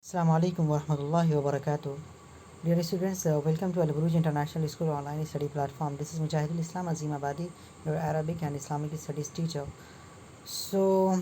Assalamu alaikum warahmatullahi wabarakatuh. Dear students, welcome to Al Buruj International School online study platform. This is Mujahidul Islam Azim Abadi, your Arabic and Islamic studies teacher. So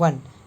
1।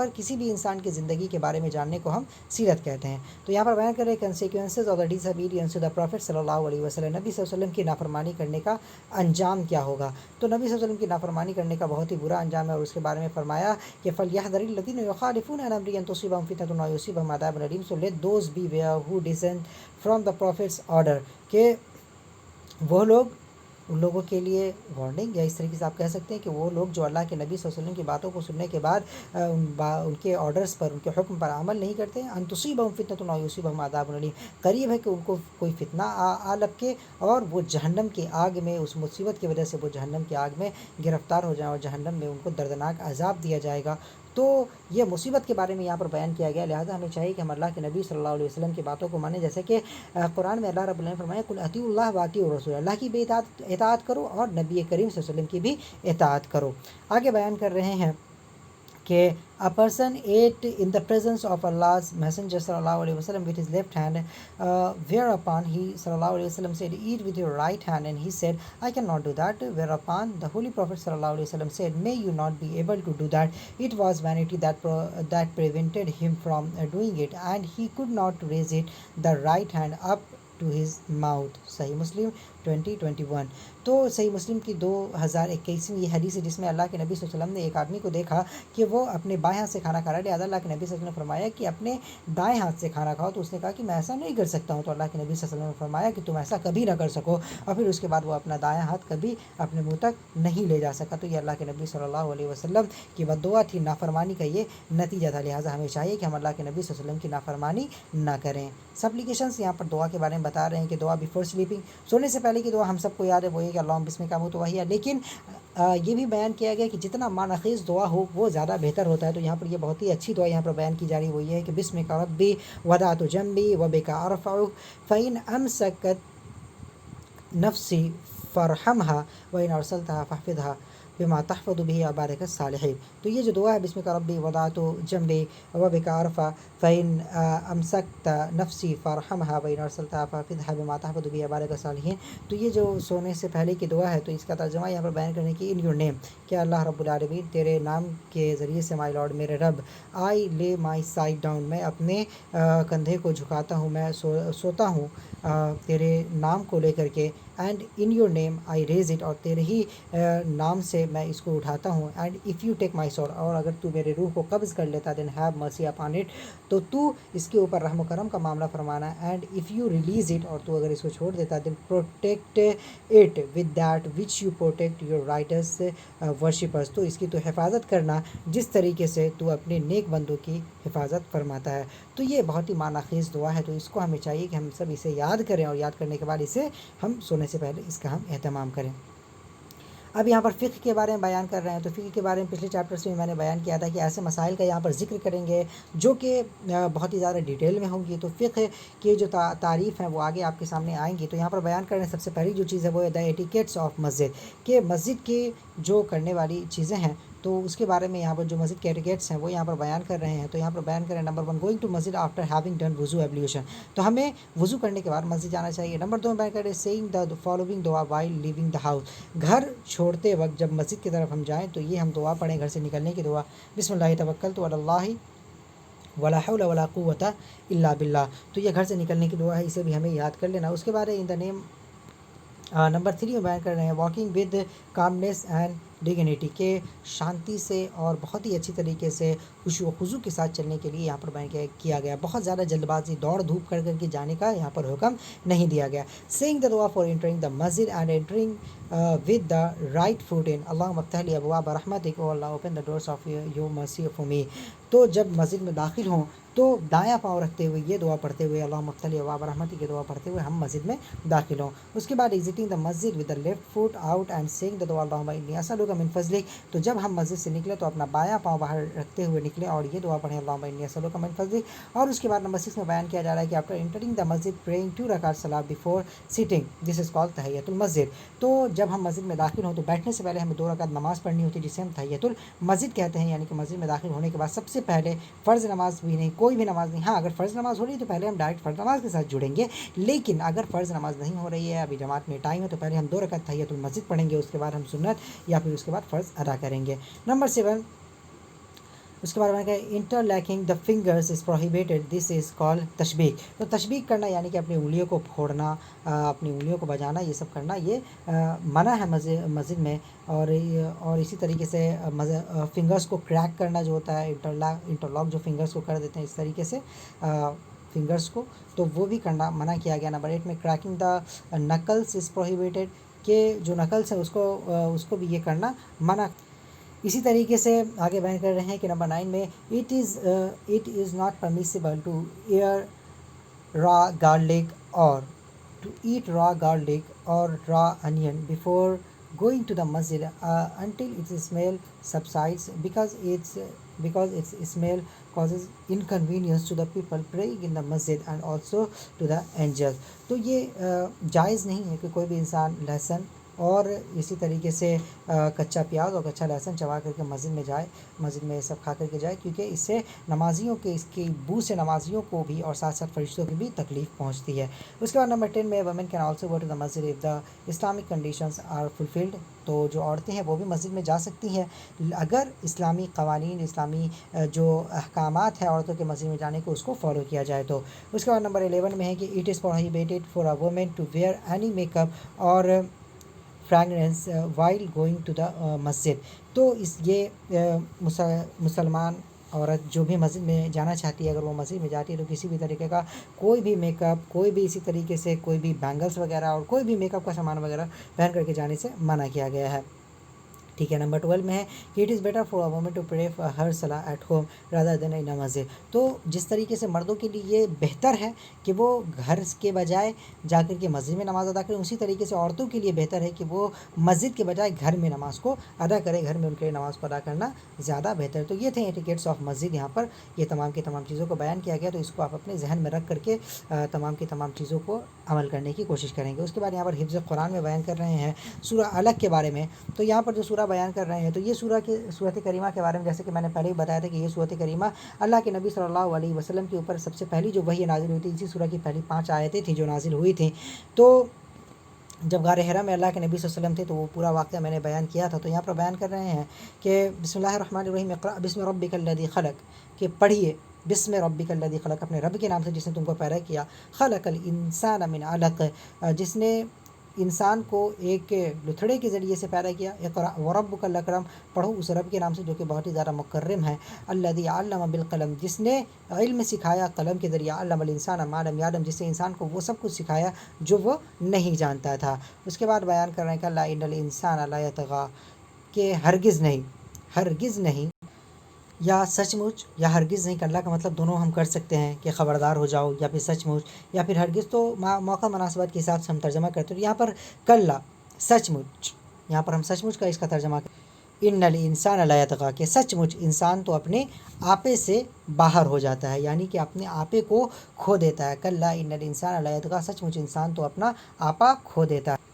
پر کسی بھی انسان کی زندگی کے بارے میں جاننے کو ہم سیرت کہتے ہیں۔ تو یہاں پر بیان کر رہے ہیں consequences of the disobedience to the prophet صلی اللہ علیہ وسلم، نبی صلی اللہ علیہ وسلم کی نافرمانی کرنے کا انجام کیا ہوگا۔ تو نبی صلی اللہ علیہ وسلم کی نافرمانی کرنے کا بہت ہی برا انجام ہے، اور اس کے بارے میں فرمایا کہ فَلْيَحْذَرِ الَّذِينَ يُخَالِفُونَ عَنْ أَمْرِهِ أَن تُصِيبَهُمْ فِتْنَةٌ أَوْ يُصِيبَهُمْ عَذَابٌ أَلِيمٌ. So let those beware who dissent from the prophet's order. کہ وہ لوگ، ان لوگوں کے لیے وارننگ، یا اس طریقے سے آپ کہہ سکتے ہیں کہ وہ لوگ جو اللہ کے نبی صلی اللہ علیہ وسلم کی باتوں کو سننے کے بعد ان کے آرڈرز پر، ان کے حکم پر عمل نہیں کرتے، ان تصیبہم فتنۃ او یصیبہم عذاب علیم، قریب ہے کہ ان کو کوئی فتنہ آ لپکے اور وہ جہنم کی آگ میں، اس مصیبت کی وجہ سے وہ جہنم کی آگ میں گرفتار ہو جائیں اور جہنم میں ان کو دردناک عذاب دیا جائے گا۔ تو یہ مصیبت کے بارے میں یہاں پر بیان کیا گیا، لہٰذا ہمیں چاہیے کہ ہم اللہ کے نبی صلی اللہ علیہ وسلم کی باتوں کو مانیں، جیسے کہ قرآن میں اللہ رب العالمین نے فرمایا قل اطیعوا اللہ واطیعوا الرسول، اللہ کی بھی اطاعت کرو اور نبی کریم صلی اللہ علیہ وسلم کی بھی اطاعت کرو۔ آگے بیان کر رہے ہیں کہ a person ate in the presence of Allah's messenger sallallahu alaihi wasallam with his left hand, whereupon he sallallahu alaihi wasallam said, eat with your right hand, and he said, I cannot do that, whereupon the holy prophet sallallahu alaihi wasallam said, may you not be able to do that. It was vanity that prevented him from doing it, and he could not raise it the right hand up to his mouth. صحیح مسلم 2021۔ تو صحیح مسلم کی 2021ویں یہ حدیث ہے جس میں اللہ کے نبی صلی اللہ علیہ وسلم نے ایک آدمی کو دیکھا کہ وہ اپنے بائیں ہاتھ سے کھانا کھا رہا ہے، لہٰذا اللہ کے نبی صلی اللہ علیہ وسلم نے فرمایا کہ اپنے دائیں ہاتھ سے کھانا کھاؤ، تو اس نے کہا کہ میں ایسا نہیں کر سکتا ہوں، تو اللہ کے نبی صلی اللہ علیہ وسلم نے فرمایا کہ تم ایسا کبھی نہ کر سکو، اور پھر اس کے بعد وہ اپنا دایاں ہاتھ کبھی اپنے منہ تک نہیں لے جا سکا۔ تو یہ اللہ کے نبی صلی اللہ علیہ وسلم کی بد دعا تھی، نافرمانی کا یہ نتیجہ تھا، لہٰذا ہمیں چاہیے کہ ہم اللہ کے نبی صلی اللہ علیہ وسلم کی نافرمانی نہ کریں۔ سپلیکیشنس یہاں پر دعا کے بارے میں بتا رہے ہیں کہ دعا بیفور سلیپنگ، سونے سے پہلے کی دعا ہم سب کو یاد ہے، وہ یہ کہ اللہم بسمک اموت واحیا، لیکن یہ بھی بیان کیا گیا کہ جتنا معنی خیز دعا ہو وہ زیادہ بہتر ہوتا ہے۔ تو یہاں پر یہ بہت ہی اچھی دعا یہاں پر بیان کی جا رہی ہے، وہ یہ ہے کہ بسمک ربی وضعت جنبی وبک ارفع فإن امسکت نفسی فرحمها وإن ارسلتها فاحفظها بما تحفظ به عبادك الصالحين۔ تو یہ جو دعا ہے بسمک ربی وضعت جنبی وبک ارفع فإن امسکت نفسی فرحمها وإن ارسلتها فاحفظها بما تحفظ به عبادك الصالحين، تو یہ جو سونے سے پہلے کی دعا ہے، تو اس کا ترجمہ یہاں پر بیان کرنے کی ان یور نیم، کہ اللہ رب العالمین تیرے نام کے ذریعے سے، مائی لارڈ میرے رب، آئی لے مائی سائڈ ڈاؤن، میں اپنے کندھے کو جھکاتا ہوں، میں سوتا ہوں تیرے نام کو لے کر کے، and in your name I raise it, اور تیرے ہی نام سے میں اس کو اٹھاتا ہوں، and if you take my soul, اور اگر تو میرے روح کو قبض کر لیتا، then have mercy upon it, تو اس کے اوپر رحم و کرم کا معاملہ فرمانا، and if you release it, اور تو اگر اس کو چھوڑ دیتا، then protect it with that which you protect your writers worshippers, تو اس کی تو حفاظت کرنا جس طریقے سے تو اپنے نیک بندوں کی حفاظت فرماتا ہے۔ تو یہ بہت ہی معنی خیز دعا ہے، تو اس کو ہمیں چاہیے کہ ہم سب اسے یاد کریں، اور یاد کرنے کے بعد اسے ہم سونے سے پہلے اس کا ہم اہتمام کریں۔ اب یہاں پر فقہ کے بارے میں بیان کر رہے ہیں، تو فقہ کے بارے میں پچھلے چیپٹرس میں نے بیان کیا تھا کہ ایسے مسائل کا یہاں پر ذکر کریں گے جو کہ بہت ہی زیادہ ڈیٹیل میں ہوں گی، تو فقہ کی جو تعریف ہیں وہ آگے آپ کے سامنے آئیں گی۔ تو یہاں پر بیان کر رہے ہیں سب سے پہلی جو چیز ہے وہ ہے دا ایٹیکیٹس آف مسجد، کہ مسجد کی جو کرنے والی چیزیں ہیں، تو اس کے بارے میں یہاں پر جو مسجد کے ایٹیکیٹس ہیں وہ یہاں پر بیان کر رہے ہیں۔ تو یہاں پر بیان کر رہے ہیں number 1 going to Masjid after having done وضو ایبلیوشن، تو ہمیں وضو کرنے کے بعد مسجد جانا چاہیے۔ نمبر 2 بیان کر رہے ہیں سیئنگ دا فالوونگ دعا وائل لیونگ دا ہاؤس، گھر چھوڑتے وقت جب مسجد کی طرف ہم جائیں تو یہ ہم دعا پڑھیں، گھر سے نکلنے کی دعا، بسم اللہ توکلت علی اللہ ولا حول ولا قوت الا باللہ، تو یہ گھر سے نکلنے کی دعا ہے، اسے بھی ہمیں یاد کر لینا۔ اس کے بعد ان دا نیم نمبر 3 میں بیان کر رہے ہیں walking with calmness and dignity, کہ شانتی سے اور بہت ہی اچھی طریقے سے خشوع و خضوع کے ساتھ چلنے کے لیے یہاں پر بیان کیا گیا، بہت زیادہ جلد بازی دوڑ دھوپ کر کے جانے کا یہاں پر حکم نہیں دیا گیا۔ سینگ دا دعا فار انٹرنگ دا مسجد and entering with the right foot in, اللہم افتح لی ابواب رحمتک، او اللہ open the doors of your mercy for me, تو جب مسجد میں داخل ہوں تو دایاں پاؤں رکھتے ہوئے یہ دعا پڑھتے ہوئے، اللہم افتح لی ابواب رحمتک، یہ دعا پڑھتے ہوئے ہم مسجد میں داخل ہوں۔ اس کے بعد ایگزٹنگ دا مسجد with the left foot out and saying the دعا اللہم انی اسألک من فضلک، تو جب ہم مسجد سے نکلے تو اپنا بایاں پاؤں باہر رکھتے ہوئے نکلے اور یہ دعا پڑھیں اللہم انی اسألک من فضلک۔ اور اس کے بعد نمبر 6 میں بیان کیا جا رہا ہے کہ after entering the Masjid praying 2 رکعت صلاۃ before sitting, this is called تحیۃ المسجد، تو جب ہم مسجد میں داخل ہوں تو بیٹھنے سے پہلے ہمیں 2 رکعت نماز پڑھنی ہوتی ہے جسے ہم تحیۃ المسجد کہتے ہیں، یعنی کہ مسجد میں داخل ہونے کے بعد سب سے پہلے فرض نماز بھی نہیں، کوئی بھی نماز نہیں، ہاں اگر فرض نماز ہو رہی ہے تو پہلے ہم ڈائریکٹ فرض نماز کے ساتھ جڑیں گے، لیکن اگر فرض نماز نہیں ہو رہی ہے، ابھی جماعت میں ٹائم ہے، تو پہلے ہم 2 رکعت تحیۃ المسجد پڑھیں گے، اس کے بعد ہم سنت یا پھر اس کے بعد فرض ادا کریں گے۔ نمبر 7 اس کے بعد میں نے کہا انٹر لیکنگ دا فنگرز از پروہیبیٹڈ، دس از کال تشبیک. تو تشبیک کرنا یعنی کہ اپنی انگلیوں کو پھوڑنا، اپنی انگلیوں کو بجانا، یہ سب کرنا یہ منع ہے مسجد میں. اور اسی طریقے سے فنگرز کو کریک کرنا جو ہوتا ہے، انٹرلاک جو فنگرز کو کر دیتے ہیں اس طریقے سے فنگرز کو، تو وہ بھی کرنا منع کیا گیا. نمبر 8 میں کریکنگ دا نکلز از پروہیبیٹڈ، کہ جو نکلس ہے اس کو بھی یہ کرنا منع. اسی طریقے سے آگے بیان کر رہے ہیں کہ نمبر 9 میں it is not permissible to air raw garlic اور ٹو ایٹ را گارلک اور raw onion before going to the masjid until its smell subsides because its smell causes inconvenience to the people praying in the masjid and also to the angels. تو یہ جائز نہیں ہے کہ کوئی بھی انسان لہسن اور اسی طریقے سے کچا پیاز اور کچا لہسن چبا کر کے مسجد میں جائے، مسجد میں سب کھا کر کے جائے، کیونکہ اس سے نمازیوں کے اس کی بو سے نمازیوں کو بھی اور ساتھ ساتھ فرشتوں کی بھی تکلیف پہنچتی ہے. اس کے بعد نمبر 10 میں women can also go to the مسجد if the Islamic conditions are fulfilled. تو جو عورتیں ہیں وہ بھی مسجد میں جا سکتی ہیں اگر اسلامی قوانین، اسلامی جو احکامات ہیں عورتوں کے مسجد میں جانے کو، اس کو فالو کیا جائے تو. اس کے بعد نمبر 11 میں ہے کہ it is prohibited for a woman to wear any makeup اور fragrance while going to the مسجد. تو یہ مسلمان عورت جو بھی مسجد میں جانا چاہتی ہے، اگر وہ مسجد میں جاتی ہے تو کسی بھی طریقے کا کوئی بھی میک اپ، کوئی بھی اسی طریقے سے کوئی بھی بینگلس وغیرہ اور کوئی بھی میک اپ کا سامان وغیرہ پہن کر کے جانے سے منع کیا گیا ہے. ٹھیک ہے. نمبر 12 میں ہے کہ it is better for a woman to pray her صلاح at home rather than in مسجد. تو جس طریقے سے مردوں کے لیے یہ بہتر ہے کہ وہ گھر کے بجائے جا کر کے مسجد میں نماز ادا کریں، اسی طریقے سے عورتوں کے لیے بہتر ہے کہ وہ مسجد کے بجائے گھر میں نماز کو ادا کرے، گھر میں ان کے لیے نماز کو ادا کرنا زیادہ بہتر. تو یہ تھے ایٹیکیٹس آف مسجد. یہاں پر یہ تمام کی تمام چیزوں کو بیان کیا گیا، تو اس کو آپ اپنے ذہن میں رکھ کر کے تمام کی تمام چیزوں کو عمل کرنے کی کوشش کریں گے. اس کے بعد یہاں پر حفظ قرآن میں بیان کر رہے ہیں سورہ الگ کے بارے میں. تو یہاں پر جو سورہ بیان کر رہے ہیں تو یہ سورۃ کریمہ کے بارے میں جیسے کہ میں نے پہلے ہی بتایا تھا کہ یہ سورۃ کریمہ اللہ کے نبی صلی اللہ علیہ وسلم کے اوپر سب سے پہلی جو وحی نازل ہوئی تھی، اسی سورہ کی پہلی 5 آیتیں تھیں جو نازل ہوئی تھیں. تو جب غار حرا میں اللہ کے نبی صلی اللہ علیہ وسلم تھے تو وہ پورا واقعہ میں نے بیان کیا تھا. تو یہاں پر بیان کر رہے ہیں کہ بسم اللہ الرحمن الرحیم اقرأ بسم ربک الذی خلق، کہ پڑھیے بسم ربک الذی خلق، اپنے رب کے نام سے جس نے تم کو پیدا کیا. خلق الانسان من علق، جس نے انسان کو ایک لتھڑے کے ذریعے سے پیدا کیا. اقرأ وربک الاکرم، پڑھو اس رب کے نام سے جو کہ بہت ہی زیادہ مکرم ہے. الذی علم بالقلم، جس نے علم سکھایا قلم کے ذریعے. علم الانسان ما لم یعلم، جس سے انسان کو وہ سب کچھ سکھایا جو وہ نہیں جانتا تھا. اس کے بعد بیان کر رہے ہیں کہ لا ان الانسان لا یطغی، کہ ہرگز نہیں یا سچ مچ یا ہرگز نہیں. اللہ کا مطلب دونوں ہم کر سکتے ہیں کہ خبردار ہو جاؤ یا پھر سچ مچ یا پھر ہرگز. تو موقع مناسبت کے حساب سے ہم ترجمہ کرتے ہیں. یہاں پر کلا سچ مچ، یہاں پر ہم سچ مچ کا اس کا ترجمہ کرتے ہیں. ان الانسان لا یطغی، کہ سچ مچ انسان تو اپنے آپے سے باہر ہو جاتا ہے، یعنی کہ اپنے آپے کو کھو دیتا ہے. کلا ان الانسان لا یطغی، سچ مچ انسان تو اپنا آپا کھو دیتا ہے.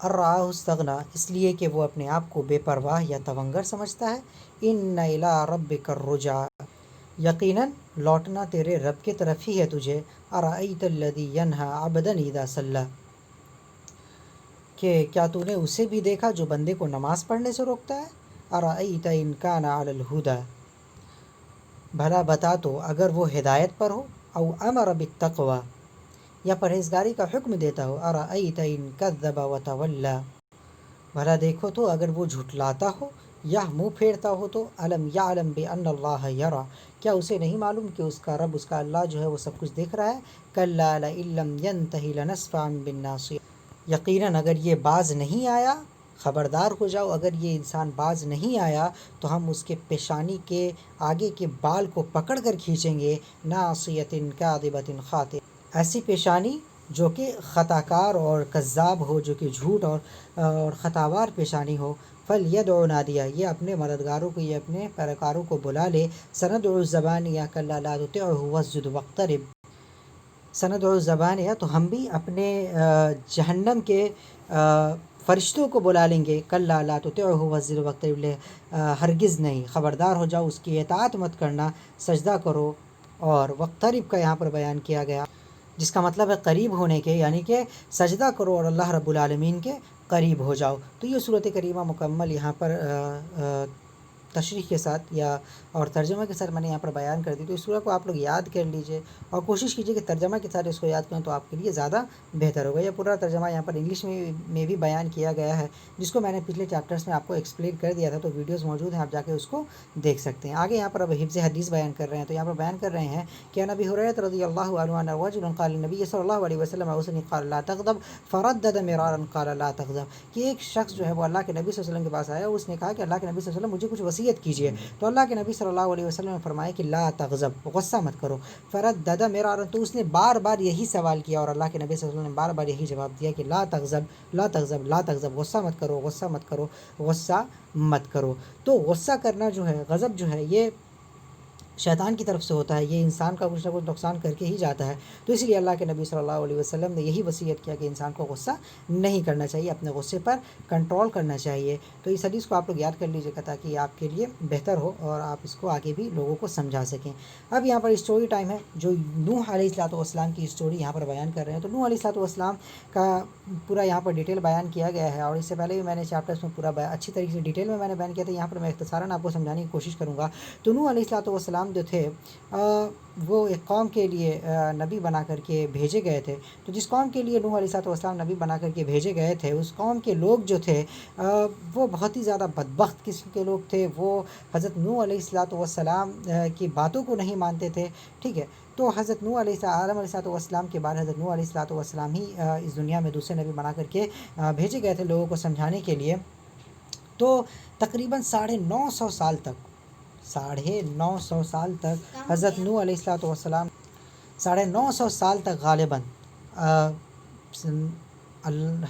ارآہ استغنی، اس لیے کہ وہ اپنے آپ کو بے پرواہ یا تونگر سمجھتا ہے. ان الی ربک الرجع، یقیناً لوٹنا تیرے رب کی طرف ہی ہے تجھے. ارأیت الذی ینہی عبدا اذا صلی، کہ کیا تو نے اسے بھی دیکھا جو بندے کو نماز پڑھنے سے روکتا ہے. ارأیت ان کان علی الہدی، بھلا بتا تو اگر وہ ہدایت پر ہو. او امر بالتقوی، یا پرہیزگاری کا حکم دیتا ہو. ارأیت ان کذب وتولی، بھلا دیکھو تو اگر وہ جھٹلاتا ہو یا منہ پھیرتا ہو تو. الم یعلم بان اللہ یری، کیا اسے نہیں معلوم کہ اس کا رب، اس کا اللہ جو ہے وہ سب کچھ دیکھ رہا ہے. کلا لئن لم ینتہ لنسفعا بالناصیہ، یقیناً اگر یہ باز نہیں آیا، خبردار ہو جاؤ اگر یہ انسان باز نہیں آیا تو ہم اس کے پیشانی کے آگے کے بال کو پکڑ کر کھینچیں گے. ناصیۃ کاذبۃ خاطئہ، ایسی پیشانی جو کہ خطا کار اور کذاب ہو، جو کہ جھوٹ اور خطاوار پیشانی ہو. فلیدع نادیہ، یہ اپنے مددگاروں کو، یہ اپنے پیروکاروں کو بلا لے. سندع الزبانیہ کلا لا تطعہ واسجد واقترب، سندع الزبانیہ، تو ہم بھی اپنے جہنم کے فرشتوں کو بلا لیں گے. کلا لا تطعہ واسجد واقترب، ہرگز نہیں، خبردار ہو جاؤ اس کی اطاعت مت کرنا، سجدہ کرو. اور واقترب کا یہاں پر بیان کیا گیا جس کا مطلب ہے قریب ہونے کے، یعنی کہ سجدہ کرو اور اللہ رب العالمین کے قریب ہو جاؤ. تو یہ صورت کریمہ مکمل یہاں پر تشریح کے ساتھ یا اور ترجمہ کے ساتھ میں نے یہاں پر بیان کر دی، تو اس سورہ کو آپ لوگ یاد کر لیجئے اور کوشش کیجئے کہ ترجمہ کے ساتھ اس کو یاد کریں تو آپ کے لیے زیادہ بہتر ہوگا۔ یہ پورا ترجمہ یہاں پر انگلش میں بھی بیان کیا گیا ہے، جس کو میں نے پچھلے چیپٹرز میں آپ کو ایکسپلین کر دیا تھا، تو ویڈیوز موجود ہیں، آپ جا کے اس کو دیکھ سکتے ہیں۔ آگے یہاں پر اب حفظ حدیث بیان کر رہے ہیں، تو یہاں پر بیان کر رہے ہیں کہ عن ابی ہریرہ رضی اللہ عنہ ان رجلا قال للنبی صلی اللہ علیہ وسلم اوصنی قال لا تغضب فردد مرارا قال لا تغضب، کہ ایک شخص جو ہے وہ اللہ کے نبی صلی اللہ علیہ وسلم کے پاس آیا، اس نے کہا کہ اللہ کے نبی صلی اللہ علیہ وسلم مجھے کچھ وصیت کیجیے، تو اللہ کے نبی صلی اللہ علیہ وسلم نے فرمایا کہ لا تغضب، غصہ مت کرو، فردد مرارا، تو اس نے بار بار یہی سوال کیا اور اللہ کے نبی صلی اللہ علیہ وسلم نے بار بار یہی جواب دیا کہ لا تغضب لا تغضب لا تغضب، غصہ مت کرو غصہ مت کرو غصہ مت کرو۔ تو غصہ کرنا جو ہے، غضب جو ہے، یہ شیطان کی طرف سے ہوتا ہے، یہ انسان کا کچھ نہ کچھ نقصان کر کے ہی جاتا ہے، تو اس لیے اللہ کے نبی صلی اللہ علیہ وسلم نے یہی وصیت کیا کہ انسان کو غصہ نہیں کرنا چاہیے، اپنے غصے پر کنٹرول کرنا چاہیے۔ تو اس حدیث کو آپ لوگ یاد کر لیجیے گا تاکہ یہ آپ کے لیے بہتر ہو اور آپ اس کو آگے بھی لوگوں کو سمجھا سکیں۔ اب یہاں پر اسٹوری ٹائم ہے، جو نوح علیہ الصلوۃ والسلام کی اسٹوری یہاں پر بیان کر رہے ہیں۔ تو نوح علیہ الصلوۃ والسلام کا پورا یہاں پر ڈیٹیل بیان کیا گیا ہے، اور اس سے پہلے بھی میں نے چیپٹرس میں پورا اچھی طریقے سے ڈیٹیل میں نے بیان کیا تھا، یہاں پر میں اختصاراً آپ کو سمجھانے کی کوشش کروں گا۔ تو نوح علیہ الصلوۃ والسلام جو تھے وہ ایک قوم کے لیے نبی بنا کر کے بھیجے گئے تھے، تو جس قوم کے لیے نوح علیہ الصلوۃ والسلام نبی بنا کر کے بھیجے گئے تھے، اس قوم کے لوگ جو تھے وہ بہت ہی زیادہ بدبخت قسم کے لوگ تھے، وہ حضرت نوح علیہ الصلوۃ والسلام کی باتوں کو نہیں مانتے تھے، ٹھیک ہے۔ تو حضرت نوح علیہ الصلوۃ والسلام کے بعد حضرت نوح علیہ الصلوۃ والسلام ہی اس دنیا میں دوسرے نبی بنا کر کے بھیجے گئے تھے لوگوں کو سمجھانے کے لیے۔ تو تقریباً 950 سال تک 950 سال تک حضرت نوح علیہ الصلوۃ والسلام 950 سال تک غالباً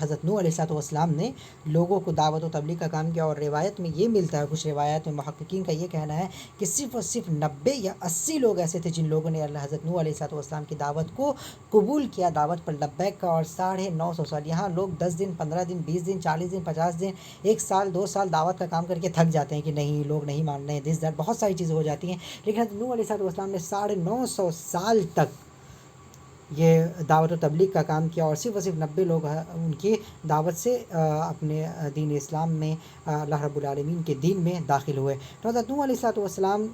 حضرت نوح علیہ الصلوۃ والسلام نے لوگوں کو دعوت و تبلیغ کا کام کیا، اور روایت میں یہ ملتا ہے، کچھ روایت میں محققین کا یہ کہنا ہے کہ صرف اور صرف 90 یا 80 لوگ ایسے تھے جن لوگوں نے حضرت نوح علیہ الصلوۃ والسلام کی دعوت کو قبول کیا، دعوت پر لبیک کا، اور 950 سال یہاں لوگ 10 دن 15 دن 20 دن 40 دن 50 دن 1 سال 2 سال دعوت کا کام کر کے تھک جاتے ہیں کہ نہیں لوگ نہیں مان رہے ہیں، بہت ساری چیزیں ہو جاتی ہیں، لیکن حضرت نوح علیہ الصلوۃ والسلام نے 950 سال تک یہ دعوت و تبلیغ کا کام کیا، اور صرف 90 لوگ ان کی دعوت سے اپنے دین اسلام میں، اللہ رب العالمین کے دین میں داخل ہوئے۔ تو حضرت نوح علیہ الصلوۃ والسلام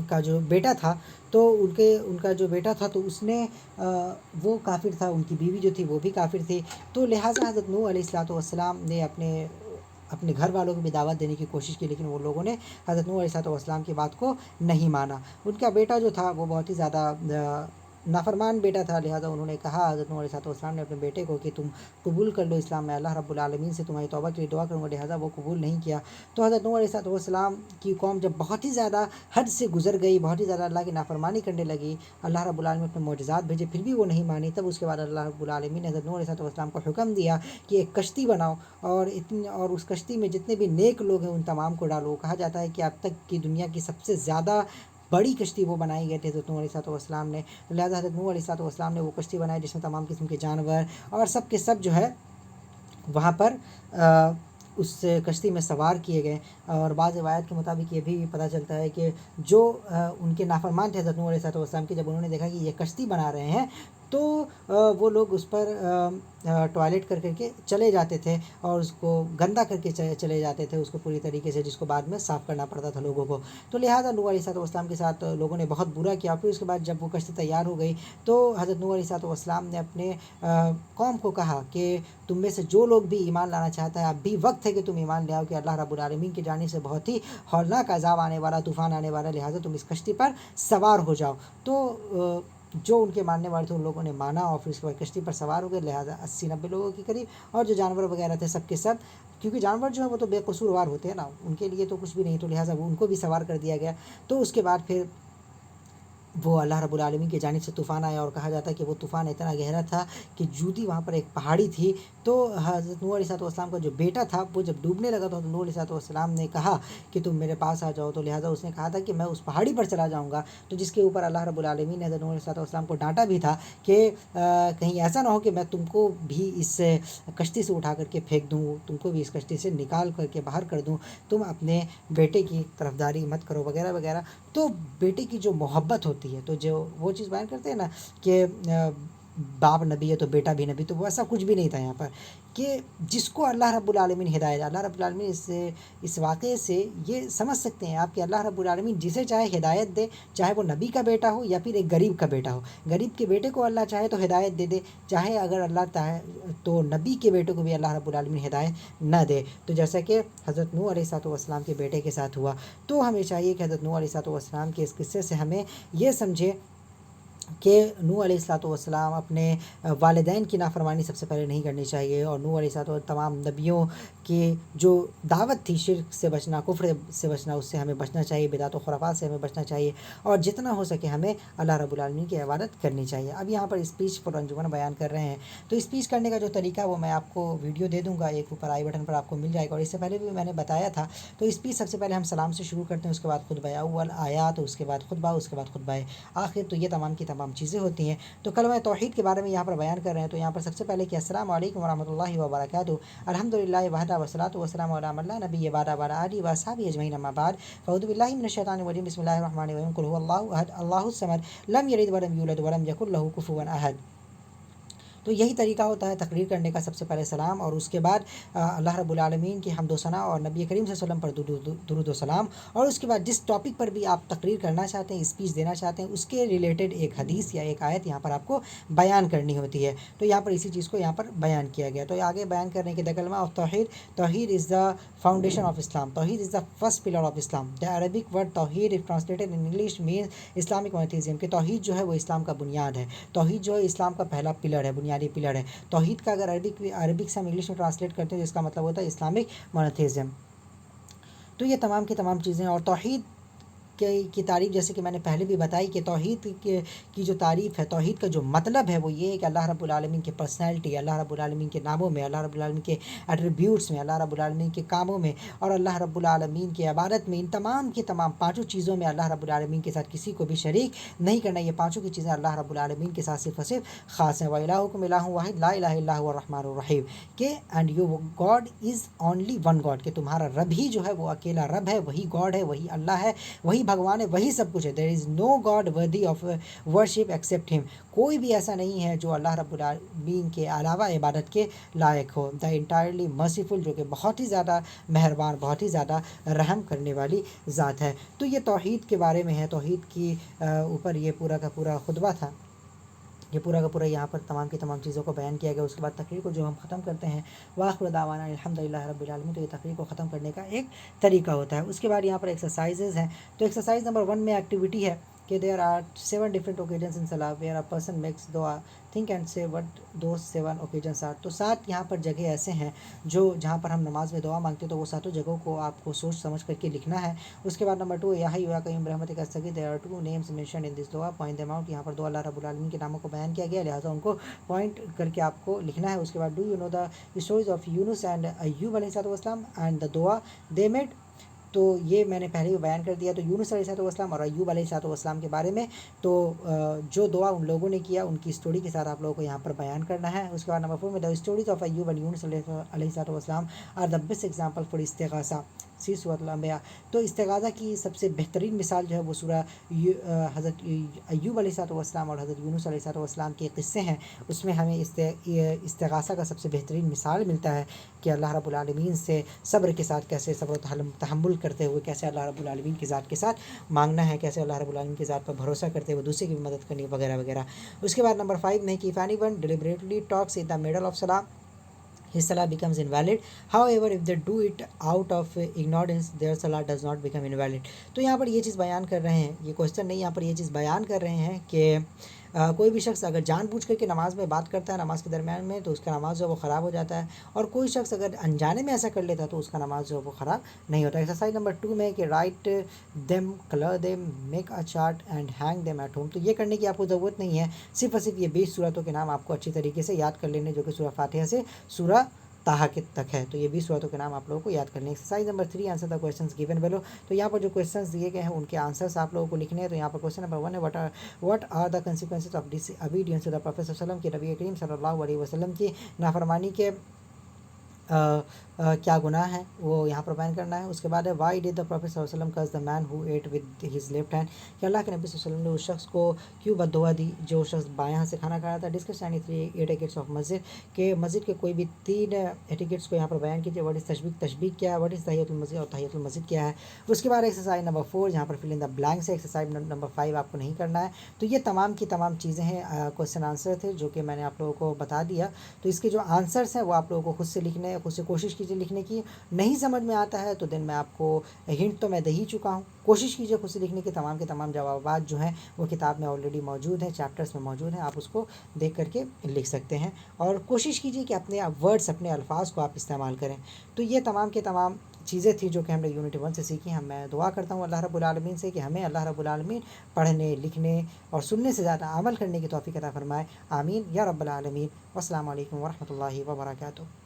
کا جو بیٹا تھا، تو ان کا جو بیٹا تھا، تو اس نے وہ کافر تھا، ان کی بیوی جو تھی وہ بھی کافر تھی، تو لہٰذا حضرت نوح علیہ الصلوۃ والسلام نے اپنے گھر والوں کو بھی دعوت دینے کی کوشش کی، لیکن وہ لوگوں نے حضرت نوح علیہ الصلوۃ والسلام کی بات کو نہیں مانا۔ ان کا بیٹا جو تھا وہ بہت ہی زیادہ نافرمان بیٹا تھا، لہٰذا انہوں نے کہا حضرت نوح علیہ الصلوۃ والسلام نے اپنے بیٹے کو کہ تم قبول کر لو اسلام، میں اللہ رب العالمین سے تمہاری توبہ کے لیے دعا کروں گا، لہٰذا وہ قبول نہیں کیا۔ تو حضرت نوح علیہ الصلوۃ والسلام کی قوم جب بہت ہی زیادہ حد سے گزر گئی، بہت ہی زیادہ اللہ کی نافرمانی کرنے لگی، اللہ رب العالمین نے اپنے معجزات بھیجے پھر بھی وہ نہیں مانی، تب اس کے بعد اللہ رب العالمین نے حضرت نوح علیہ الصلوۃ والسلام کو حکم دیا کہ ایک کشتی بناؤ، اور اس کشتی میں جتنے بھی نیک لوگ ہیں ان تمام کو ڈالو۔ کہا جاتا ہے کہ اب تک کی دنیا کی سب سے زیادہ بڑی کشتی وہ بنائی گئی تھی حضرت نوح علیہ الصلوۃ والسلام نے، لہٰذا حضرت نوح علیہ الصلوۃ والسلام نے وہ کشتی بنائی جس میں تمام قسم کے جانور اور سب کے سب جو ہے وہاں پر اس کشتی میں سوار کیے گئے، اور بعض روایت کے مطابق یہ بھی پتہ چلتا ہے کہ جو ان کے نافرمان تھے حضرت نوح علیہ الصلوۃ والسلام کے، جب انہوں نے دیکھا کہ یہ کشتی بنا رہے ہیں تو وہ لوگ اس پر ٹوائلٹ کر کے چلے جاتے تھے اور اس کو گندا کر کے چلے جاتے تھے اس کو پوری طریقے سے، جس کو بعد میں صاف کرنا پڑتا تھا لوگوں کو۔ تو لہٰذا نوح علیہ الصلوۃ والسلام کے ساتھ لوگوں نے بہت برا کیا۔ پھر اس کے بعد جب وہ کشتی تیار ہو گئی تو حضرت نوح علیہ الصلوۃ والسلام نے اپنے قوم کو کہا کہ تم میں سے جو لوگ بھی ایمان لانا چاہتا ہے اب بھی وقت ہے کہ تم ایمان لے آؤ کہ اللہ رب العالمین کی جانب سے بہت ہی ہولناک عذاب آنے والا، طوفان آنے والا، لہٰذا تم اس کشتی پر سوار ہو جاؤ۔ تو جو ان کے ماننے والے تھے ان لوگوں نے مانا اور پھر اس کے بعد کشتی پر سوار ہو گئے، لہٰذا 80-90 لوگوں کے قریب، اور جو جانور وغیرہ تھے سب کے سب، کیونکہ جانور جو ہیں وہ تو بے قصوروار ہوتے ہیں نا، ان کے لیے تو کچھ بھی نہیں، تو لہٰذا وہ ان کو بھی سوار کر دیا گیا۔ تو اس کے بعد پھر وہ اللہ رب العالمین کی جانب سے طوفان آیا، اور کہا جاتا ہے کہ وہ طوفان اتنا گہرا تھا کہ جودی وہاں پر ایک پہاڑی تھی، تو حضرت نوح علیہ الصلوۃ والسلام کا جو بیٹا تھا وہ جب ڈوبنے لگا تو حضرت نوح علیہ الصلوۃ والسلام نے کہا کہ تم میرے پاس آ جاؤ، تو لہٰذا اس نے کہا تھا کہ میں اس پہاڑی پر چلا جاؤں گا، تو جس کے اوپر اللہ رب العالمین نے حضرت نوح علیہ الصلوۃ والسلام کو ڈانٹا بھی تھا کہ کہیں ایسا نہ ہو کہ میں تم کو بھی اس کشتی سے اٹھا کر کے پھینک دوں، تم کو بھی اس کشتی سے نکال کر کے باہر کر دوں، تم اپنے بیٹے کی طرفداری مت کرو وغیرہ وغیرہ۔ تو بیٹے کی جو محبت ہوتی ہے، تو جو وہ چیز بیان کرتے ہیں نا کہ باپ نبی ہے تو بیٹا بھی نبی، تو وہ ایسا کچھ بھی نہیں تھا یہاں پر، کہ جس کو اللہ رب العالمین ہدایت، اللہ رب العالمین اس واقعے سے یہ سمجھ سکتے ہیں آپ کہ اللہ رب العالمین جسے چاہے ہدایت دے، چاہے وہ نبی کا بیٹا ہو یا پھر ایک غریب کا بیٹا ہو. غریب کے بیٹے کو اللہ چاہے تو ہدایت دے دے، چاہے اگر اللہ چاہے تو نبی کے بیٹے کو بھی اللہ رب العالمین ہدایت نہ دے. تو جیسا کہ حضرت نوح علیہ السلام کے بیٹے کے ساتھ ہوا، تو ہمیں چاہیے کہ حضرت نوح علیہ السلام کے اس قصے سے ہمیں یہ سمجھے کہ نوح علیہ السلام اپنے والدین کی نافرمانی سب سے پہلے نہیں کرنی چاہیے، اور نوح علیہ السلام تمام نبیوں کی جو دعوت تھی شرک سے بچنا، کفر سے بچنا، اس سے ہمیں بچنا چاہیے، بدعت و خرافات سے ہمیں بچنا چاہیے، اور جتنا ہو سکے ہمیں اللہ رب العالمین کی عبادت کرنی چاہیے. اب یہاں پر اسپیچ پر انجمن بیان کر رہے ہیں، تو اسپیچ کرنے کا جو طریقہ وہ میں آپ کو ویڈیو دے دوں گا، ایک اوپر آئی بٹن پر آپ کو مل جائے گا، اور اس سے پہلے بھی میں نے بتایا تھا. تو اسپیچ سب سے پہلے ہم سلام سے شروع کرتے ہیں، اس کے بعد خطبہ اول آیات، اس کے بعد خطبہ، اس کے بعد خطبہ آخر. تو یہ تمام کی تمام چیزیں ہوتی ہیں. تو کلمہ توحید کے بارے میں یہاں پر بیان کر رہے ہیں. تو یہاں پر سب سے پہلے کہ السلام علیکم ورحمۃ اللہ وبرکاتہ، الحمدللہ وحدہ والصلاۃ والسلام علی من لا نبی بعدہ وعلی آلہ واصحابہ اجمعین، اما بعد، فاعوذ باللہ من الشیطان الرجیم، بسم اللہ الرحمن الرحیم، قل هو اللہ احد اللہ الصمد لم یلد ولم یولد ولم یکن لہ کفوا احد. تو یہی طریقہ ہوتا ہے تقریر کرنے کا، سب سے پہلے سلام، اور اس کے بعد اللہ رب العالمین کی حمد و ثنا اور نبی کریم صلی اللہ علیہ وسلم پر درود و سلام، اور اس کے بعد جس ٹاپک پر بھی آپ تقریر کرنا چاہتے ہیں، اسپیچ دینا چاہتے ہیں، اس کے ریلیٹڈ ایک حدیث یا ایک آیت یہاں پر آپ کو بیان کرنی ہوتی ہے. تو یہاں پر اسی چیز کو یہاں پر بیان کیا گیا. تو آگے بیان کرنے کے کلمہ آف توحید. توحید از دا فاؤنڈیشن آف اسلام. توحید is the first pillar of اسلام. دا عربک ورڈ توحید if translated in English means Islamic monotheism، کہ توحید جو ہے وہ اسلام کا بنیاد ہے، توحید جو ہے اسلام کا پہلا پلر ہے، بنیادی پلر ہے. توحید کا اگر عربک سے ہم انگلش میں ٹرانسلیٹ کرتے ہیں تو اس کا مطلب ہوتا ہے اسلامک مونوتھیزم. تو یہ تمام کی تمام چیزیں، اور توحید کی تعریف جیسے کہ میں نے پہلے بھی بتائی کہ توحید کی جو تعریف ہے، توحید کا جو مطلب ہے وہ یہ ہے کہ اللہ رب العالمین کے پرسنالٹی، اللہ رب العالمین کے ناموں میں، اللہ رب العالمین کے ایٹریبیوٹس میں، اللہ رب العالمین کے کاموں میں، اور اللہ رب العالمین کی عبادت میں، ان تمام کی تمام پانچوں چیزوں میں اللہ رب العالمین کے ساتھ کسی کو بھی شریک نہیں کرنا. یہ پانچوں کی چیزیں اللہ رب العالمین کے ساتھ صرف اور صرف خاص ہیں. وَإِلَٰهُكُمْ إِلَٰهٌ وَاحِدٌ لَا إِلَٰهَ إِلَّا هُوَ الرَّحْمَٰنُ الرَّحِيمُ، کہ and your God is only one God, کہ تمہارا رب ہی جو ہے وہ اکیلا رب ہے، وہی گاڈ ہے، وہی اللہ ہے، وہی بھگوان ہے، وہی سب کچھ ہے. There is no god worthy of worship except him, کوئی بھی ایسا نہیں ہے جو اللہ رب العالمین کے علاوہ عبادت کے لائق ہو. دا انٹائرلی مرسیفل، جو کہ بہت ہی زیادہ مہربان، بہت ہی زیادہ رحم کرنے والی ذات ہے. تو یہ توحید کے بارے میں ہے، توحید کی اوپر یہ پورا کا پورا خطبہ تھا، یہ پورا کا پورا یہاں پر تمام کی تمام چیزوں کو بیان کیا گیا. اس کے بعد تقریر کو جو ہم ختم کرتے ہیں، وآخر دعوانا الحمدللہ رب العالمین، تو یہ تقریر کو ختم کرنے کا ایک طریقہ ہوتا ہے. اس کے بعد یہاں پر ایکسرسائزز ہیں. تو ایکسرسائز نمبر 1 میں ایکٹیویٹی ہے کہ there are 7 different occasions in Salah where a person makes dua. Think and say what those 7 occasions are. تو 7 یہاں پر جگہ ایسے ہیں جہاں پر ہم نماز میں دعا مانگتے ہیں، تو وہ 7 جگہوں کو آپ کو سوچ سمجھ کر کے لکھنا ہے. اس کے بعد نمبر 2، یا حی یا قیوم برحمتک استغیث. there are 2 names mentioned in this dua. point them out. یہاں پر دو اللہ رب العالمین کے ناموں کو بیان کیا گیا، لہٰذا ان کو پوائنٹ کر کے آپ کو لکھنا ہے. اس کے بعد do you know the stories of Yunus and Ayub علیہ السلام اینڈ دا دعا دے میڈ. تو یہ میں نے پہلے بھی بیان کر دیا. تو یونس علیہ السلام اور ایوب علیہ السلام کے بارے میں تو جو دعا ان لوگوں نے کیا ان کی اسٹوری کے ساتھ آپ لوگوں کو یہاں پر بیان کرنا ہے. اس کے بعد نمبر 4 میں دا اسٹوریز آف ایوب اینڈ یونس علیہ السلام are the best example for استغاثہ. سی سورۃ الانبیاء. تو استغاثہ کی سب سے بہترین مثال جو ہے وہ سورہ حضرت ایوب علیہ السلام اور حضرت یونس علیہ السلام کے قصے ہیں. اس میں ہمیں استغاثہ کا سب سے بہترین مثال ملتا ہے کہ اللہ رب العالمین سے صبر کے ساتھ کیسے صبر و تحمل کرتے ہوئے کیسے اللہ رب العالمین کی ذات کے ساتھ مانگنا ہے، کیسے اللہ رب العالمین کی ذات پر بھروسہ کرتے ہوئے دوسرے کی بھی مدد کرنی وغیرہ وغیرہ. اس کے بعد نمبر 5 میں کہ if anyone deliberately talks in the middle of salah, his salah becomes invalid. However, if they do it out of ignorance, their salah does not become invalid. تو یہاں پر یہ چیز بیان کر رہے ہیں، یہ کوشچن نہیں، یہاں پر یہ چیز بیان کر رہے ہیں کہ کوئی بھی شخص اگر جان بوجھ کر کے نماز میں بات کرتا ہے نماز کے درمیان میں، تو اس کا نماز جو ہے وہ خراب ہو جاتا ہے، اور کوئی شخص اگر انجانے میں ایسا کر لیتا ہے تو اس کا نماز جو ہے وہ خراب نہیں ہوتا. ایکسرسائز نمبر 2 میں کہ write them, colour them, make a chart and hang them at home. تو یہ کرنے کی آپ کو ضرورت نہیں ہے، صرف اور صرف یہ 20 صورتوں کے نام آپ کو اچھی طریقے سے یاد کر لینے، جو کہ سورہ فاتحہ سے سورہ طٰہٰ تک ہے. تو یہ 20 صورتوں کے نام آپ لوگوں کو یاد کرنے. Exercise number 3، answer the questions given below. تو یہاں پر جو کویسچنز دیے گئے ہیں ان کے آنسرس آپ لوگوں کو لکھنے ہیں. تو یہاں پر کویسچن نمبر 1 ہے what are the consequences of ڈس obedience to the Prophet صلی اللہ علیہ وسلم، کہ نبی کریم صلی اللہ علیہ وسلم کی نافرمانی کے کیا گناہ ہے وہ یہاں پر بیان کرنا ہے. اس کے بعد ہے وائی ڈیڈ دا پروفیٹ صلی اللہ علیہ وسلم curse the man who ate with his left hand, کہ اللہ کے نبی صلی اللہ علیہ وسلم نے اس شخص کو کیوں بد دعا دی جو شخص بائیں ہاتھ سے کھانا کھا رہا تھا. ڈسکس اینی 3 ایٹیکیٹس آف مسجد, کہ مسجد کے کوئی بھی 3 ایٹیکیٹس کو یہاں پر بیان کیجیے. واٹ از تشبیہ کیا ہے, واٹ از تحیۃ المسجد, اور تحیۃ المسجد کیا ہے. اس کے بعد ایکسرسائز نمبر 4 جہاں پر فل ان دا بلینکس ہے. ایکسرسائز نمبر 5 آپ کو نہیں کرنا ہے. تو یہ تمام کی تمام چیزیں ہیں, کوشچن آنسر تھے جو کہ میں نے آپ لوگوں کو بتا دیا. تو اس کے جو آنسرس ہیں وہ آپ لوگوں کو خود سے لکھنے ہیں, خود سے کوشش کیجیے لکھنے کی. نہیں سمجھ میں آتا ہے تو دن میں آپ کو ہنٹ تو میں دے ہی چکا ہوں, کوشش کیجیے خود سے لکھنے کے تمام جوابات جو ہیں وہ کتاب میں آلریڈی موجود ہیں, چیپٹرس میں موجود ہیں, آپ اس کو دیکھ کر کے لکھ سکتے ہیں. اور کوشش کیجیے کہ اپنے ورڈس, اپنے الفاظ کو آپ استعمال کریں. تو یہ تمام کے تمام چیزیں تھیں جو کہ ہم نے یونٹ 1 سے سیکھی ہیں. میں دعا کرتا ہوں اللہ رب العالمین سے کہ ہمیں اللہ رب العالمین پڑھنے, لکھنے اور سننے سے زیادہ عمل کرنے کی توفیق عطا فرمائے. آمین یا رب العالمین. والسلام علیکم ورحمۃ اللہ وبرکاتہ.